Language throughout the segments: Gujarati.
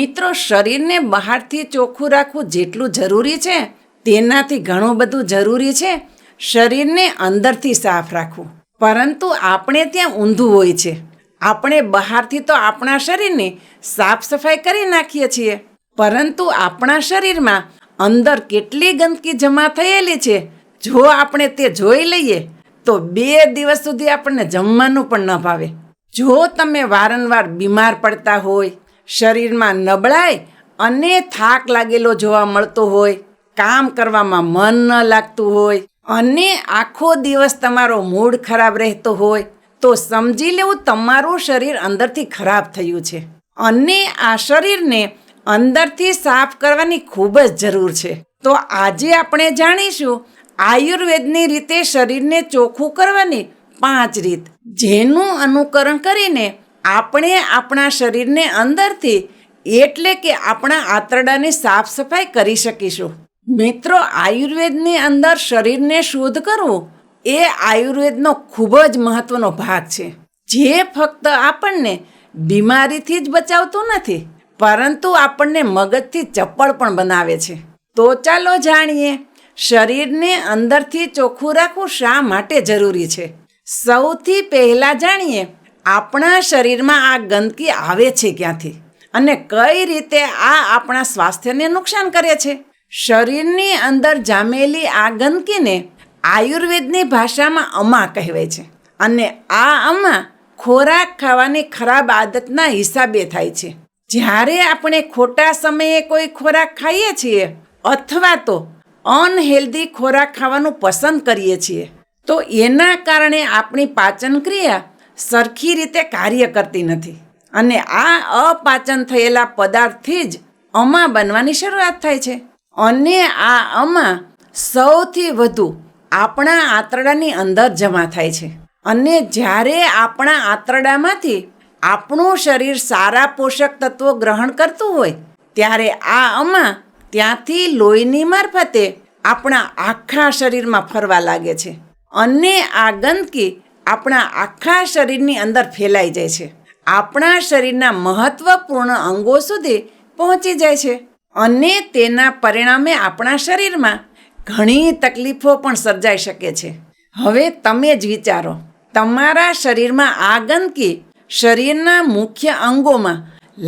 મિત્રો, શરીરને બહારથી ચોખ્ખું રાખવું જેટલું જરૂરી છે તેનાથી ઘણું બધું જરૂરી છે શરીરને અંદરથી સાફ રાખવું. પરંતુ આપણે ત્યાં ઊંધું હોય છે. આપણે બહારથી તો આપણા શરીરની સાફ સફાઈ કરી નાખીએ છીએ, પરંતુ આપણા શરીરમાં અંદર કેટલી ગંદકી જમા થયેલી છે જો આપણે તે જોઈ લઈએ તો 2 દિવસ સુધી આપણને જમવાનું પણ ન ભાવે. જો તમે વારંવાર બીમાર પડતા હોય, શરીરમાં નબળાઈ અને થાક લાગેલો જોવા મળતો હોય, કામ કરવામાં મન ન લાગતું હોય અને આખો દિવસ તમારો મૂડ ખરાબ રહેતો હોય તો સમજી લેવું તમારું શરીર અંદરથી ખરાબ થયું છે અને આ શરીરને અંદરથી સાફ કરવાની ખૂબ જ જરૂર છે. તો આજે આપણે જાણીશું આયુર્વેદની રીતે શરીરને ચોખ્ખું કરવાની 5 રીત, જેનું અનુકરણ કરીને આપણે આપણા શરીરને અંદરથી એટલે કે આપણા આંતરડાની સાફ સફાઈ કરી શકીશું. મિત્રો, આયુર્વેદની અંદર શરીરને શુદ્ધ કરવું એ આયુર્વેદનો ખૂબ જ મહત્વનો ભાગ છે, જે ફક્ત આપણને બીમારીથી જ બચાવતું નથી પરંતુ આપણને મગજથી ચપળ પણ બનાવે છે. તો ચાલો જાણીએ શરીરને અંદરથી ચોખ્ખું રાખવું શા માટે જરૂરી છે. સૌથી પહેલાં જાણીએ આપણા શરીરમાં આ ગંદકી આવે છે ક્યાંથી અને કઈ રીતે આ આપણા સ્વાસ્થ્યને નુકસાન કરે છે. શરીરની અંદર જામેલી આ ગંદકીને આયુર્વેદની ભાષામાં અમા કહેવાય છે અને આ અમા ખોરાક ખાવાની ખરાબ આદતના હિસાબે થાય છે. જ્યારે આપણે ખોટા સમયે કોઈ ખોરાક ખાઈએ છીએ અથવા તો અનહેલ્ધી ખોરાક ખાવાનું પસંદ કરીએ છીએ તો એના કારણે આપણી પાચન ક્રિયા સરખી રીતે કાર્ય કરતી નથી અને આ અપાચન થયેલા પદાર્થથી જ અમા બનવાની શરૂઆત થાય છે. અને આ અમા સૌથી વધુ આપણા આંતરડાની અંદર જમા થાય છે અને જ્યારે આપણા આંતરડામાંથી આપણું શરીર સારા પોષક તત્વો ગ્રહણ કરતું હોય ત્યારે આ અમા ત્યાંથી લોહીની મારફતે આપણા આખા શરીરમાં ફરવા લાગે છે અને આ ગંદકી આપણા આખા શરીરની અંદર ફેલાઈ જાય છે, આપણા શરીરના મહત્વપૂર્ણ અંગો સુધી પહોંચી જાય છે અને તેના પરિણામે આપણા શરીરમાં ઘણી તકલીફો પણ સર્જાઈ શકે છે. હવે તમે જ વિચારો, તમારા શરીરમાં આ ગંદકી શરીરના મુખ્ય અંગોમાં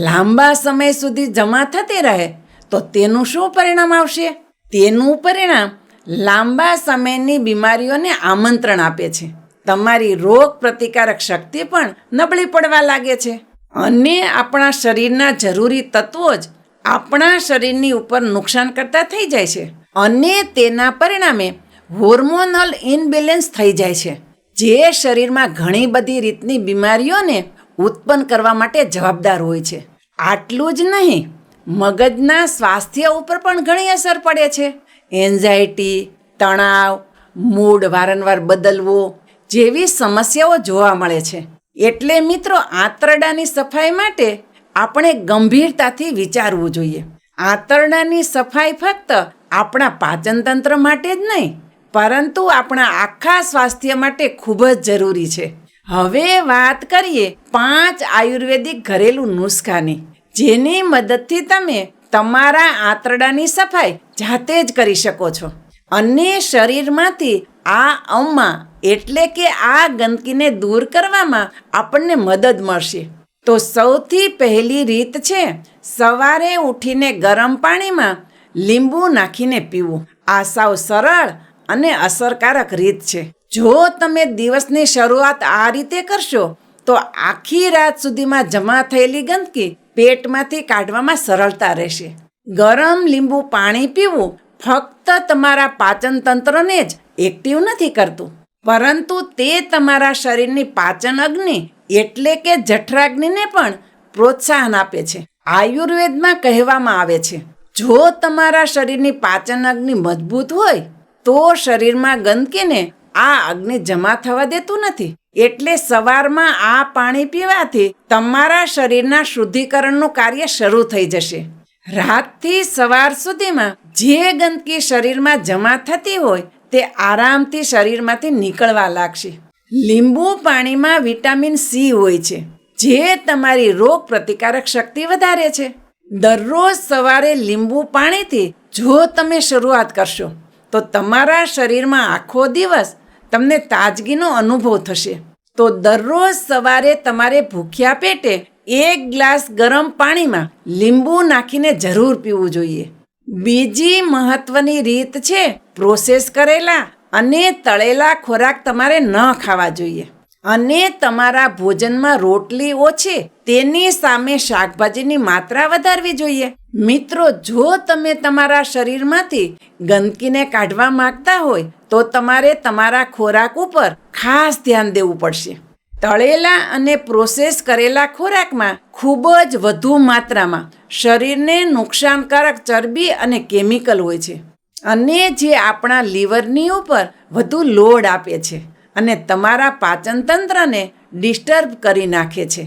લાંબા સમય સુધી જમા થતી રહે તો તેનું શું પરિણામ આવશે? તેનું પરિણામ લાંબા સમયની બીમારીઓને આમંત્રણ આપે છે. તમારી રોગ પ્રતિકારક શક્તિ પણ નબળી પડવા લાગે છે અને આપણા શરીરના જરૂરી તત્વો જ આપણા શરીરની ઉપર નુકસાન કરતા થઈ જાય છે અને તેના પરિણામે હોર્મોનલ ઇનબેલેન્સ થઈ જાય છે, જે શરીરમાં ઘણી બધી રીતની બીમારીઓને ઉત્પન્ન કરવા માટે જવાબદાર હોય છે. આટલું જ નહીં, મગજના સ્વાસ્થ્ય ઉપર પણ ઘણી અસર પડે છે. એન્ઝાયટી, તણાવ, મૂડ વારંવાર બદલવો જેવી સમસ્યાઓ જોવા મળે છે. એટલે મિત્રો, આંતરડાની સફાઈ માટે આપણે ગંભીરતાથી વિચારવું જોઈએ. આંતરડાની સફાઈ ફક્ત આપણા પાચનતંત્ર માટે જ નહીં પરંતુ આપણા આખા સ્વાસ્થ્ય માટે ખૂબ જ જરૂરી છે. હવે વાત કરીએ 5 આયુર્વેદિક ઘરેલું નુસ્ખાની, જેની મદદથી તમે તમારા આંતરડાની સફાઈ જાતે જ કરી શકો છો અને શરીરમાંથી આ અમા એટલે કે આ ગંદકીને દૂર કરવામાં આપણને મદદ મળશે. તો સૌથી પહેલી રીત છે સવારે ઉઠીને ગરમ પાણીમાં લીંબુ નાખીને પીવું. આ સાવ સરળ અને અસરકારક રીત છે. જો તમે દિવસની શરૂઆત આ રીતે કરશો તો આખી રાત સુધીમાં જમા થયેલી ગંદકી પેટમાંથી કાઢવામાં સરળતા રહેશે. ગરમ લીંબુ પાણી પીવું ફક્ત તમારા પાચન તંત્રને જ એક્ટિવ નથી કરતું પરંતુ તે તમારા શરીરની પાચન અગ્નિ એટલે કે જઠરાગ્નિને પણ પ્રોત્સાહન આપે છે. આયુર્વેદમાં કહેવામાં આવે છે, જો તમારા શરીરની પાચન અગ્નિ મજબૂત હોય તો શરીરમાં ગંદકીને આ અગ્નિ જમા થવા દેતું નથી. એટલે સવારમાં આ પાણી પીવાથી તમારા શરીરના શુદ્ધિકરણનું કાર્ય શરૂ થઈ જશે. રાતથી સવાર સુધીમાં જે ગંદકી શરીરમાં જમા થતી હોય તે આરામથી શરીરમાંથી નીકળવા લાગશે. લીંબુ પાણીમાં વિટામિન સી હોય છે, જે તમારી રોગ પ્રતિકારક શક્તિ વધારે છે. દરરોજ સવારે લીંબુ પાણીથી જો તમે શરૂઆત કરશો તો તમારા શરીરમાં આખો દિવસ તમને તાજગીનો અનુભવ થશે. તો દરરોજ સવારે તમારે ભૂખ્યા પેટે 1 ગ્લાસ ગરમ પાણીમાં લીંબુ નાખીને જરૂર પીવું જોઈએ. બીજી મહત્વની રીત છે, પ્રોસેસ કરેલા અને તળેલા ખોરાક તમારે ન ખાવા જોઈએ. અને તમારા ભોજનમાં રોટલી ઓછી, તેની સામે શાકભાજીની માત્રા વધારવી જોઈએ. મિત્રો, જો તમે તમારા શરીરમાંથી ગંદકીને કાઢવા માંગતા હોય તો તમારે તમારા ખોરાક ઉપર ખાસ ધ્યાન દેવું પડશે. તળેલા અને પ્રોસેસ કરેલા ખોરાકમાં ખૂબ જ વધુ માત્રામાં શરીરને નુકસાનકારક ચરબી અને કેમિકલ હોય છે, અને જે આપણા લીવરની ઉપર વધુ લોડ આપે છે અને તમારા પાચન તંત્રને ડિસ્ટર્બ કરી નાખે છે.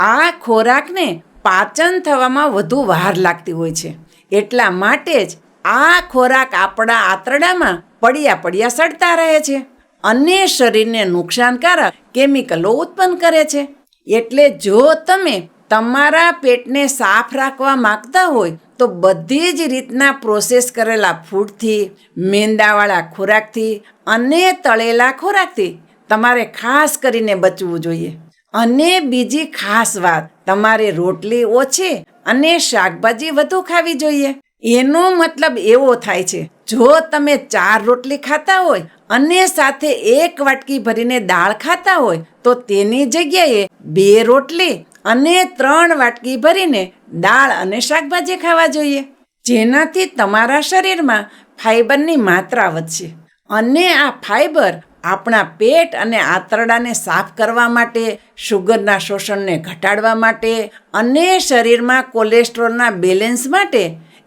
આ ખોરાકને પાચન થવામાં વધુ વાર લાગતી હોય છે. એટલા માટે જ આ ખોરાક આપણા આંતરડામાં પડ્યા સડતા રહે છે અને શરીરને નુકસાનકારક કેમિકલો ઉત્પન્ન કરે છે. એટલે જો તમે તમારા પેટને સાફ રાખવા માંગતા હોય તો બધી જ રીતના પ્રોસેસ કરેલા ફૂડથી, મેંદાવાળા ખોરાકથી અને તળેલા ખોરાકથી તમારે ખાસ કરીને બચવું જોઈએ. અને બીજી ખાસ વાત, તમારે રોટલી ઓછી અને શાકભાજી વધુ ખાવી જોઈએ. એનો મતલબ એવો થાય છે, જો તમે 4 રોટલી ખાતા હોય અને સાથે 1 વાટકી ભરીને દાળ ખાતા હોય તો તેની જગ્યાએ 2 રોટલી અને 3 વાટકી ભરીને દાળ અને શાકભાજી ખાવા જોઈએ, જેનાથી તમારા શરીરમાં ફાઈબરની માત્રા વધશે. અને આ ફાઈબર આપણા પેટ અને આંતરડાને સાફ કરવા માટે, શુગરના શોષણને ઘટાડવા માટે અને શરીરમાં કોલેસ્ટ્રોલના બેલેન્સ માટે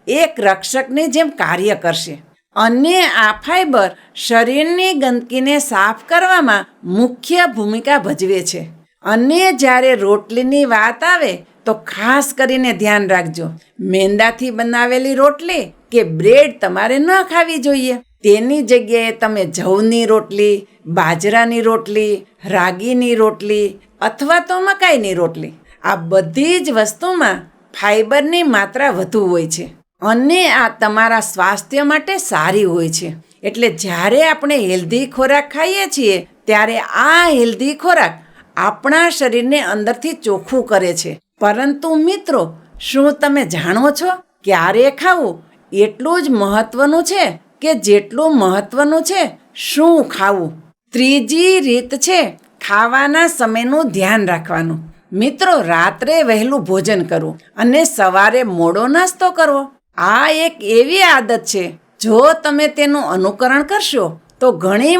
એક રક્ષકની જેમ કાર્ય કરશે. અને આ ફાઈબર શરીરની ગંદકીને સાફ કરવામાં મુખ્ય ભૂમિકા ભજવે છે. અને જ્યારે રોટલીની વાત આવે તો ખાસ કરીને ધ્યાન રાખજો, મેંદાથી બનાવેલી રોટલી કે બ્રેડ તમારે ન ખાવી જોઈએ. તેની જગ્યાએ તમે જવની રોટલી, બાજરાની રોટલી, રાગીની રોટલી અથવા તો મકાઈની રોટલી, આ બધી જ વસ્તુમાં ફાઈબરની માત્રા વધુ હોય છે અને આ તમારા સ્વાસ્થ્ય માટે સારી હોય છે. એટલે જ્યારે આપણે હેલ્ધી ખોરાક ખાઈએ છીએ ત્યારે આ હેલ્ધી ખોરાક આપણા શરીરને અંદરથી ચોખ્ખું કરે છે. પરંતુ મિત્રો, શું તમે જાણો છો, ક્યારે ખાવું એટલું જ મહત્વનું છે કે જેટલું મહત્વનું છે શું ખાવું. ત્રીજી રીત છે ખાવાના સમયનું ધ્યાન રાખવાનું. મિત્રો, રાત્રે વહેલું ભોજન કરવું અને સવારે મોડો નાસ્તો કરવો, આ એક એવી આદત છે, જો તમે તેનું અનુકરણ કરશો તો ઘણી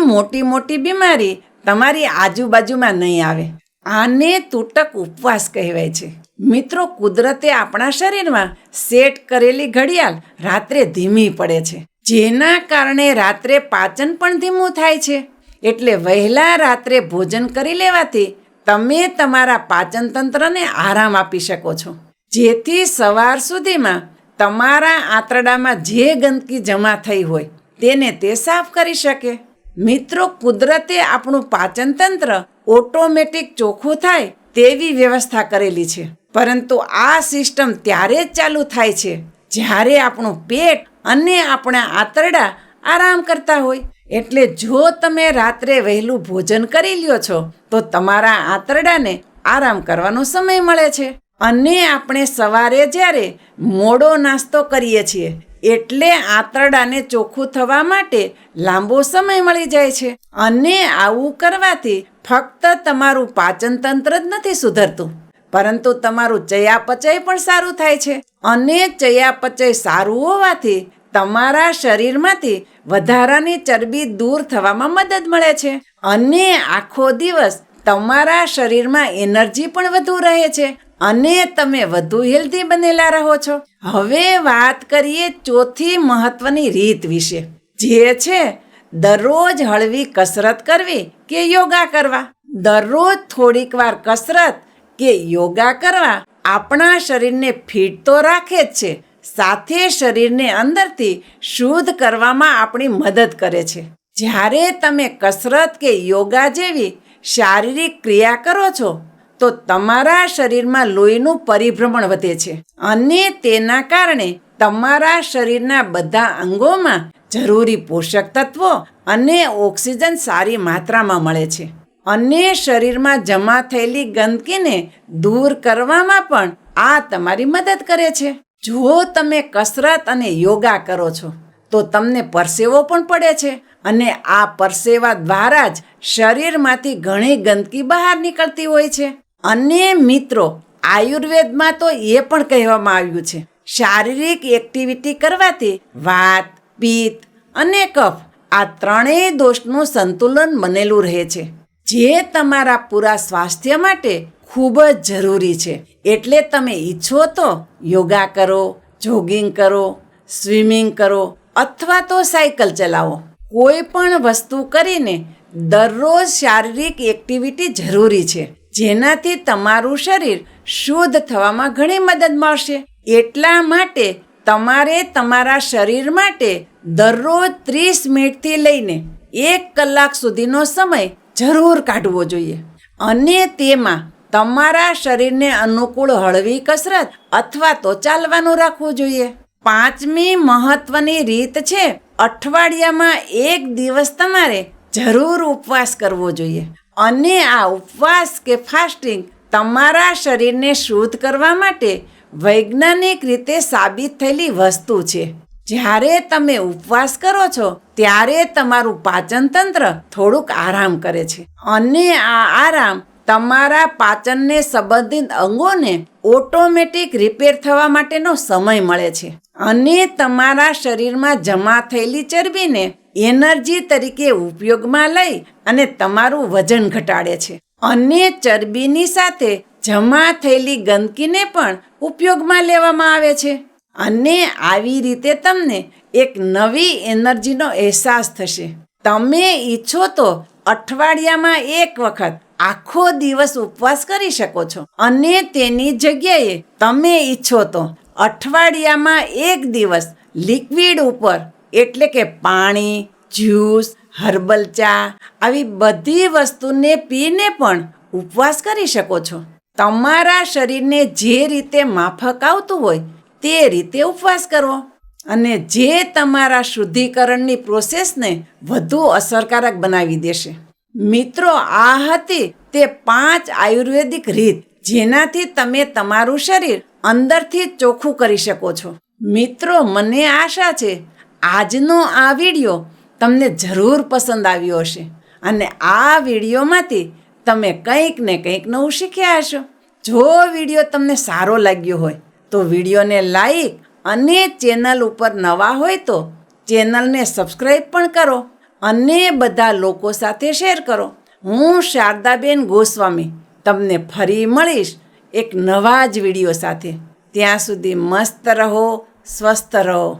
મોટી બીમારી તમારી આજુબાજુમાં નહીં આવે. આને તૂટક ઉપવાસ કહેવાય છે. મિત્રો, કુદરતે આપણા શરીરમાં સેટ કરેલી ઘડિયાળ રાત્રે ધીમી પડે છે, જેના કારણે રાત્રે પાચન પણ ધીમું થાય છે. એટલે વહેલા રાત્રે ભોજન કરી લેવાથી તમે તમારા પાચન તંત્રને આરામ આપી શકો છો, જેથી સવાર સુધીમાં તમારા આંતરડામાં જે ગંદકી જમા થઈ હોય તેને તે સાફ કરી શકે. મિત્રો, કુદરતે આપણું પાચન તંત્ર ઓટોમેટિક ચોખ્ખું થાય તેવી વ્યવસ્થા કરેલી છે, પરંતુ આ સિસ્ટમ ત્યારે જ ચાલુ થાય છે જ્યારે આપણું પેટ અને આપણા આંતરડા આરામ કરતા હોય. એટલે જો તમે રાત્રે વહેલું ભોજન કરી લ્યો છો તો તમારા આંતરડાને આરામ કરવાનો સમય મળે છે. અને આપણે સવારે જ્યારે મોડો નાસ્તો કરીએ છીએ એટલે આંતરડાને ચોખ્ખું થવા માટે લાંબો સમય મળી જાય છે. અને આવું કરવાથી ફક્ત તમારું પાચન તંત્ર જ નથી સુધરતું, પરંતુ તમારું ચયાપચય પણ સારું થાય છે. અને ચયાપચય સારું હોવાથી તમારા શરીરમાંથી વધારાની ચરબી દૂર થવામાં મદદ મળે છે અને આખો દિવસ તમારા શરીરમાં એનર્જી પણ વધુ રહે છે અને તમે વધુ હેલ્ધી બનેલા રહો છો. હવે વાત કરીએ ચોથી મહત્વની રીત વિશે, જે છે દરરોજ હળવી કસરત કરવી કે યોગા કરવા. દરરોજ થોડીક વાર કસરત કે યોગા કરવા આપણા શરીરને ફિટ તો રાખે જ છે, સાથે શરીરને અંદરથી શુદ્ધ કરવામાં આપણી મદદ કરે છે. જ્યારે તમે કસરત કે યોગા જેવી શારીરિક ક્રિયા કરો છો તો તમારા શરીરમાં લોહીનું પરિભ્રમણ વધે છે અને તેના કારણે તમારા શરીરના બધા અંગોમાં જરૂરી પોષક તત્વો અને ઓક્સિજન સારી માત્રામાં મળે છે અને શરીરમાં જમા થયેલી ગંદકીને દૂર કરવામાં પણ આ તમારી મદદ કરે છે. જો તમે કસરત અને યોગા કરો છો તો તમને પરસેવો પણ પડે છે અને આ પરસેવા દ્વારા જ શરીરમાંથી ઘણી ગંદકી બહાર નીકળતી હોય છે. અને મિત્રો, આયુર્વેદમાં તો એ પણ કહેવામાં આવ્યું છે, શારીરિક એક્ટિવિટી કરવાથી વાત, પિત્ત અને કફ આ ત્રણેય દોષનું સંતુલન બનેલું રહે છે, જે તમારા પૂરા સ્વાસ્થ્ય માટે ખૂબ જ જરૂરી છે. એટલે તમે ઈચ્છો તો યોગા કરો, જોગિંગ કરો, સ્વિમિંગ કરો અથવા તો સાયકલ ચલાવો. કોઈ પણ વસ્તુ કરીને દરરોજ શારીરિક એક્ટિવિટી જરૂરી છે, જેનાથી તમારું શરીર શુદ્ધ થવામાં ઘણી મદદ મળશે. એટલા માટે તમારે તમારા શરીર માટે દરરોજ 30 મિનિટથી લઈને 1 કલાક સુધીનો સમય જરૂર કાઢવો જોઈએ અને તેમાં તમારા શરીરને અનુકૂળ હળવી કસરત અથવા તો ચાલવાનું રાખવું જોઈએ. 5મી મહત્વની રીત છે, અઠવાડિયામાં 1 દિવસ તમારે જરૂર ઉપવાસ કરવો જોઈએ અને આ ઉપવાસ કે ફાસ્ટિંગ તમારા શરીરને શુદ્ધ કરવા માટે વૈજ્ઞાનિક રીતે સાબિત થયેલી વસ્તુ છે. જ્યારે તમે ઉપવાસ કરો છો ત્યારે તમારું પાચન તંત્ર થોડુંક આરામ કરે છે અને આ આરામ તમારા પાચનને સંબંધિત અંગોને ઓટોમેટિક રિપેર થવા માટેનો સમય મળે છે અને તમારા શરીરમાં જમા થયેલી ચરબીને એનર્જી તરીકે ઉપયોગમાં લઈ અને તમારું વજન ઘટાડે છે અને ચરબીની સાથે જમા થયેલી ગંદકીને પણ ઉપયોગમાં લેવામાં આવે છે અને આવી રીતે તમને એક નવી એનર્જીનો અહેસાસ થશે. તમે ઈચ્છો તો અઠવાડિયામાં 1 વખત આખો દિવસ ઉપવાસ કરી શકો છો અને તેની જગ્યાએ તમે ઈચ્છો તો અઠવાડિયામાં 1 દિવસ લિક્વિડ ઉપર એટલે કે પાણી, જ્યુસ, હર્બલ ચા આવી બધી વસ્તુને પીને પણ ઉપવાસ કરી શકો છો. તમારા શરીરને જે રીતે માફક આવતું હોય તે રીતે ઉપવાસ કરવો અને જે તમારા શુદ્ધિકરણની પ્રોસેસને વધુ અસરકારક બનાવી દેશે. મિત્રો, આ હતી તે 5 આયુર્વેદિક રીત જેનાથી તમે તમારું શરીર અંદરથી ચોખ્ખું કરી શકો છો. મિત્રો, મને આશા છે આજનો આ વિડીયો તમને જરૂર પસંદ આવ્યો હશે અને આ વિડીયોમાંથી તમે કંઈક ને કંઈક નવું શીખ્યા હશો. જો વિડીયો તમને સારો લાગ્યો હોય તો વિડીયોને લાઈક અને ચેનલ ઉપર નવા હોય તો ચેનલને સબસ્ક્રાઈબ પણ કરો અને બધા લોકો સાથે શેર કરો. હું શારદાબેન ગોસ્વામી તમને ફરી મળીશ એક નવા જ વિડીયો સાથે. ત્યાં સુધી મસ્ત રહો, સ્વસ્થ રહો.